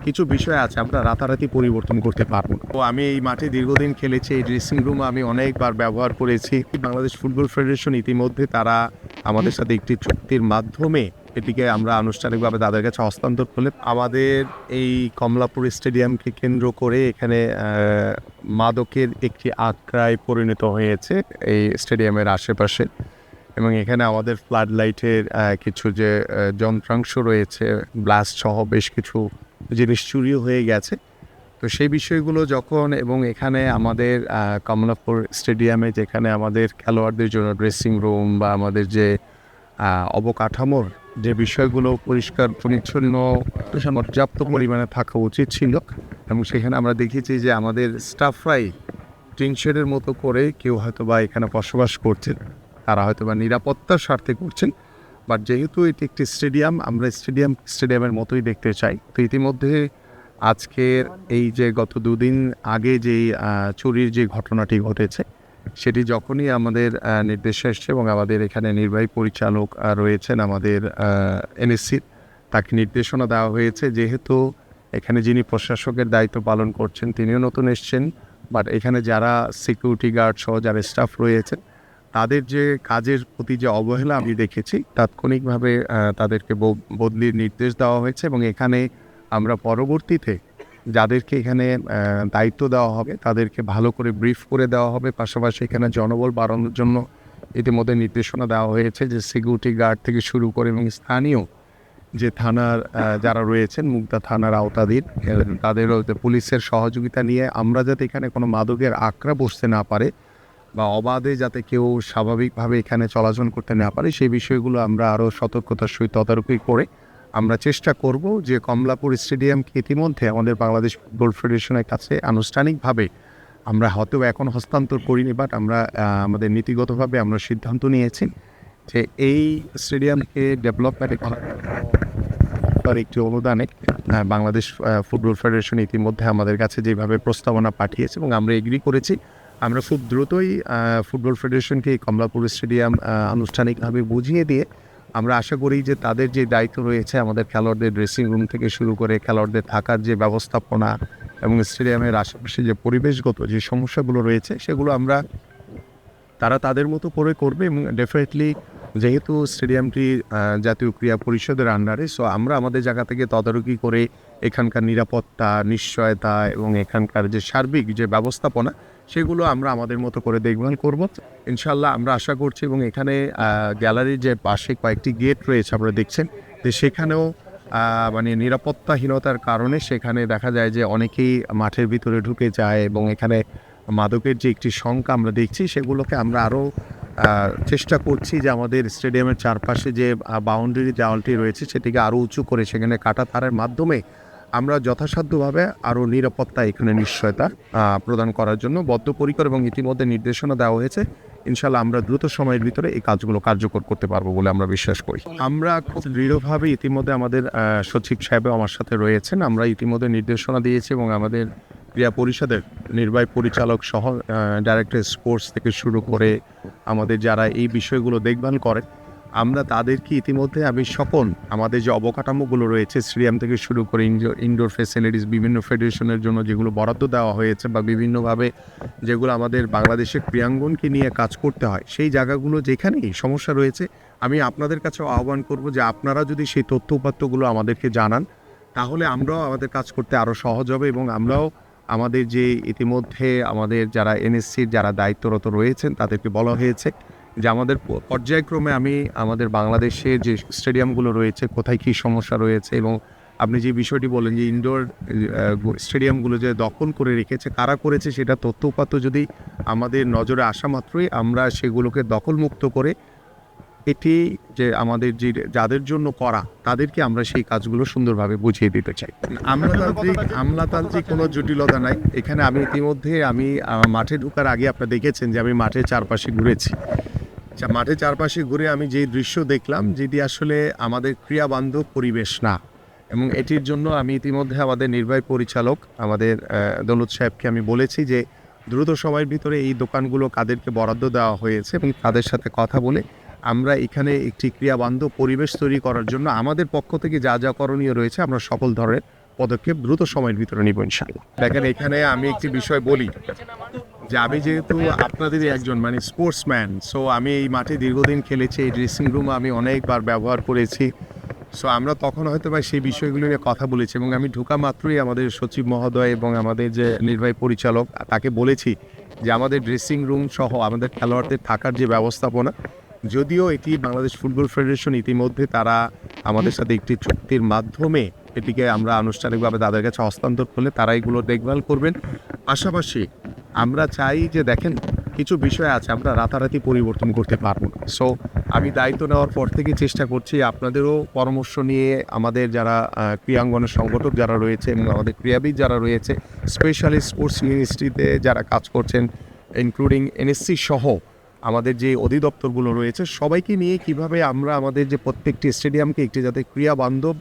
কিছু বিষয় আছে আমরা রাতারাতি পরিবর্তন করতে পারবো না। তো আমি এই মাঠে দীর্ঘদিন খেলেছি, এই ড্রেসিং রুম আমি অনেকবার ব্যবহার করেছি। বাংলাদেশ ফুটবল ফেডারেশন ইতিমধ্যে তারা আমাদের সাথে একটি চুক্তির মাধ্যমে এটিকে আমরা আনুষ্ঠানিকভাবে তাদের কাছে হস্তান্তর করলে আমাদের এই কমলাপুর স্টেডিয়ামকে কেন্দ্র করে এখানে মাদকের একটি আখড়ায় পরিণত হয়েছে এই স্টেডিয়ামের আশেপাশে। এবং এখানে আমাদের ফ্লাড লাইটের কিছু যে যন্ত্রাংশ রয়েছে, ব্লাস্ট সহ বেশ কিছু জিনিস চুরিও হয়ে গেছে। তো সেই বিষয়গুলো যখন এবং এখানে আমাদের কমলাপুর স্টেডিয়ামে যেখানে আমাদের খেলোয়াড়দের জন্য ড্রেসিং রুম বা আমাদের যে অবকাঠামোর যে বিষয়গুলো পরিষ্কার পরিচ্ছন্ন পর্যাপ্ত পরিমাণে থাকা উচিত ছিল, এবং সেখানে আমরা দেখেছি যে আমাদের স্টাফরাই টিনশেডের মতো করে কেউ হয়তো বা এখানে বসবাস করছেন, তারা হয়তো বা নিরাপত্তার স্বার্থে করছেন। বাট যেহেতু এটি একটি স্টেডিয়াম, আমরা স্টেডিয়ামের মতোই দেখতে চাই। তো ইতিমধ্যে আজকের এই যে গত দুদিন আগে যেই চুরির যে ঘটনাটি ঘটেছে, সেটি যখনই আমাদের নির্দেশে এসছে এবং আমাদের এখানে নির্বাহী পরিচালক রয়েছেন আমাদের এনএসসির, তাকে নির্দেশনা দেওয়া হয়েছে যেহেতু এখানে যিনি প্রশাসকের দায়িত্ব পালন করছেন তিনিও নতুন এসছেন, বাট এখানে যারা সিকিউরিটি গার্ড সহ যারা স্টাফ রয়েছেন তাদের যে কাজের প্রতি যে অবহেলা আমি দেখেছি, তাৎক্ষণিকভাবে তাদেরকে বদলির নির্দেশ দেওয়া হয়েছে। এবং এখানে আমরা পরবর্তীতে যাদেরকে এখানে দায়িত্ব দেওয়া হবে তাদেরকে ভালো করে ব্রিফ করে দেওয়া হবে। পাশাপাশি এখানে জনবল বাড়ানোর জন্য ইতিমধ্যে নির্দেশনা দেওয়া হয়েছে যে সিকিউরিটি গার্ড থেকে শুরু করে এবং স্থানীয় যে থানার যারা রয়েছেন মুগদা থানার আওতাধীন তাদেরও পুলিশের সহযোগিতা নিয়ে আমরা যাতে এখানে কোনো মাদকের আঁকড়া বসতে না পারে বা অবাধে যাতে কেউ স্বাভাবিকভাবে এখানে চলাচল করতে না পারে, সেই বিষয়গুলো আমরা আরও সতর্কতার সহিত তদারকি করে আমরা চেষ্টা করব যে কমলাপুর স্টেডিয়ামকে ইতিমধ্যে আমাদের বাংলাদেশ ফুটবল ফেডারেশনের কাছে আনুষ্ঠানিকভাবে আমরা হয়তো এখন হস্তান্তর করিনি, বাট আমরা আমাদের নীতিগতভাবে আমরা সিদ্ধান্ত নিয়েছি যে এই স্টেডিয়ামকে ডেভেলপমেন্ট করার একটি অনুদানে বাংলাদেশ ফুটবল ফেডারেশন ইতিমধ্যে আমাদের কাছে যেভাবে প্রস্তাবনা পাঠিয়েছে এবং আমরা এগ্রি করেছি। আমরা খুব দ্রুতই ফুটবল ফেডারেশনকে এই কমলাপুর স্টেডিয়াম আনুষ্ঠানিকভাবে বুঝিয়ে দিয়ে আমরা আশা করি যে তাদের যে দায়িত্ব রয়েছে আমাদের খেলোয়াড়দের ড্রেসিং রুম থেকে শুরু করে খেলোয়াড়দের থাকার যে ব্যবস্থাপনা এবং স্টেডিয়ামের আশেপাশে যে পরিবেশগত যে সমস্যাগুলো রয়েছে সেগুলো তারা তাদের মতো করে করবে। এবং ডেফিনেটলি যেহেতু স্টেডিয়ামটি জাতীয় ক্রীড়া পরিষদের আন্ডারে, সো আমরা আমাদের জায়গা থেকে তদারকি করে এখানকার নিরাপত্তা, নিশ্চয়তা এবং এখানকার যে সার্বিক যে ব্যবস্থাপনা সেগুলো আমরা আমাদের মতো করে দেখভাল করব ইনশাল্লাহ। আমরা আশা করছি এবং এখানে গ্যালারির যে পাশে কয়েকটি গেট রয়েছে আপনারা দেখছেন যে সেখানেও মানে নিরাপত্তাহীনতার কারণে সেখানে দেখা যায় যে অনেকেই মাঠের ভিতরে ঢুকে যায় এবং এখানে মাদকের যে একটি শঙ্কা আমরা দেখছি সেগুলোকে আমরা আরও চেষ্টা করছি যে আমাদের স্টেডিয়ামের চারপাশে যে বাউন্ডারি দেওয়ালটি রয়েছে সেটিকে আরও উঁচু করে সেখানে কাটা তারের মাধ্যমে আমরা যথাসাধ্যভাবে আরও নিরাপত্তা এখানে নিশ্চয়তা প্রদান করার জন্য বদ্ধপরিকর এবং ইতিমধ্যে নির্দেশনা দেওয়া হয়েছে। ইনশাল্লাহ আমরা দ্রুত সময়ের ভিতরে এই কাজগুলো কার্যকর করতে পারবো বলে আমরা বিশ্বাস করি। আমরা খুব দৃঢ়ভাবে ইতিমধ্যে আমাদের সচিব সাহেবও আমার সাথে রয়েছেন, আমরা ইতিমধ্যে নির্দেশনা দিয়েছি এবং আমাদের ক্রীড়া পরিষদের নির্বাহী পরিচালক সহ ডাইরেক্টর স্পোর্টস থেকে শুরু করে আমাদের যারা এই বিষয়গুলো দেখভাল করে আমরা তাদেরকে ইতিমধ্যে আমি সকল আমাদের যে অবকাঠামোগুলো রয়েছে স্টেডিয়াম থেকে শুরু করে ইনডোর ফ্যাসিলিটিস বিভিন্ন ফেডারেশনের জন্য যেগুলো বরাদ্দ দেওয়া হয়েছে বা বিভিন্নভাবে যেগুলো আমাদের বাংলাদেশের ক্রীড়াঙ্গনকে নিয়ে কাজ করতে হয় সেই জায়গাগুলো যেখানেই সমস্যা রয়েছে আমি আপনাদের কাছেও আহ্বান করব যে আপনারা যদি সেই তথ্য উপাত্তগুলো আমাদেরকে জানান তাহলে আমরাও আমাদের কাজ করতে আরও সহজ হবে এবং আমরাও আমাদের যে ইতিমধ্যে আমাদের যারা এনএসসির যারা দায়িত্বরত রয়েছেন তাদেরকে বলা হয়েছে যে আমাদের পর্যায়ক্রমে আমাদের বাংলাদেশের যে স্টেডিয়ামগুলো রয়েছে কোথায় কী সমস্যা রয়েছে এবং আপনি যে বিষয়টি বলেন যে ইনডোর স্টেডিয়ামগুলো যে দখল করে রেখেছে কারা করেছে সেটা তথ্য উপাত্ত যদি আমাদের নজরে আসা মাত্রই আমরা সেগুলোকে দখলমুক্ত করে এটি যে আমাদের যে যাদের জন্য করা তাদেরকে আমরা সেই কাজগুলো সুন্দরভাবে বুঝিয়ে দিতে চাই। আমলাতান্ত্রিক কোনো জটিলতা নাই এখানে। আমি ইতিমধ্যে মাঠে ঢোকার আগে আপনারা দেখেছেন যে আমি মাঠের চারপাশে ঘুরেছি। মাঠের চারপাশে ঘুরে আমি যে দৃশ্য দেখলাম যেটি আসলে আমাদের ক্রিয়াবান্ধব পরিবেশ না, এবং এটির জন্য আমি ইতিমধ্যে আমাদের নির্বাহী পরিচালক আমাদের দৌলত সাহেবকে আমি বলেছি যে দ্রুত সময়ের ভিতরে এই দোকানগুলো কাদেরকে বরাদ্দ দেওয়া হয়েছে এবং তাদের সাথে কথা বলে আমরা এখানে একটি ক্রিয়াবান্ধব পরিবেশ তৈরি করার জন্য আমাদের পক্ষ থেকে যা যা করণীয় রয়েছে আমরা সকল ধরনের পদক্ষেপ দ্রুত সময়ের ভিতরে নিব ইনশাআল্লাহ। দেখেন, এখানে আমি একটি বিষয় বলি যে আমি যেহেতু আপনাদেরই একজন মানে স্পোর্টসম্যান, সো আমি এই মাঠে দীর্ঘদিন খেলেছি, এই ড্রেসিং রুম আমি অনেকবার ব্যবহার করেছি। সো আমরা তখন হয়তো বা সেই বিষয়গুলো নিয়ে কথা বলেছি এবং আমি ঢোকা মাত্রই আমাদের সচিব মহোদয় এবং আমাদের যে নির্বাহী পরিচালক তাকে বলেছি যে আমাদের ড্রেসিং রুম সহ আমাদের খেলোয়াড়দের থাকার যে ব্যবস্থাপনা, যদিও এটি বাংলাদেশ ফুটবল ফেডারেশন ইতিমধ্যে তারা আমাদের সাথে একটি চুক্তির মাধ্যমে এটিকে আমরা আনুষ্ঠানিকভাবে তাদের কাছে হস্তান্তর করলে তারা এগুলো দেখভাল করবেন। পাশাপাশি আমরা চাই যে দেখেন, কিছু বিষয় আছে আমরা রাতারাতি পরিবর্তন করতে পারবো না। সো আমি দায়িত্ব নেওয়ার পর থেকে চেষ্টা করছি আপনাদেরও পরামর্শ নিয়ে আমাদের যারা ক্রীড়াঙ্গনের সংগঠক যারা রয়েছে এবং আমাদের ক্রীড়াবিদ যারা রয়েছে, স্পেশালি স্পোর্টস ইউনিভার্সিটিতে যারা কাজ করছেন, ইনক্লুডিং এনএসসি সহ আমাদের যে অধিদপ্তরগুলো রয়েছে, সবাইকে নিয়ে কিভাবে আমরা আমাদের যে প্রত্যেকটি স্টেডিয়ামকে একটি যাতে ক্রীড়া বান্ধব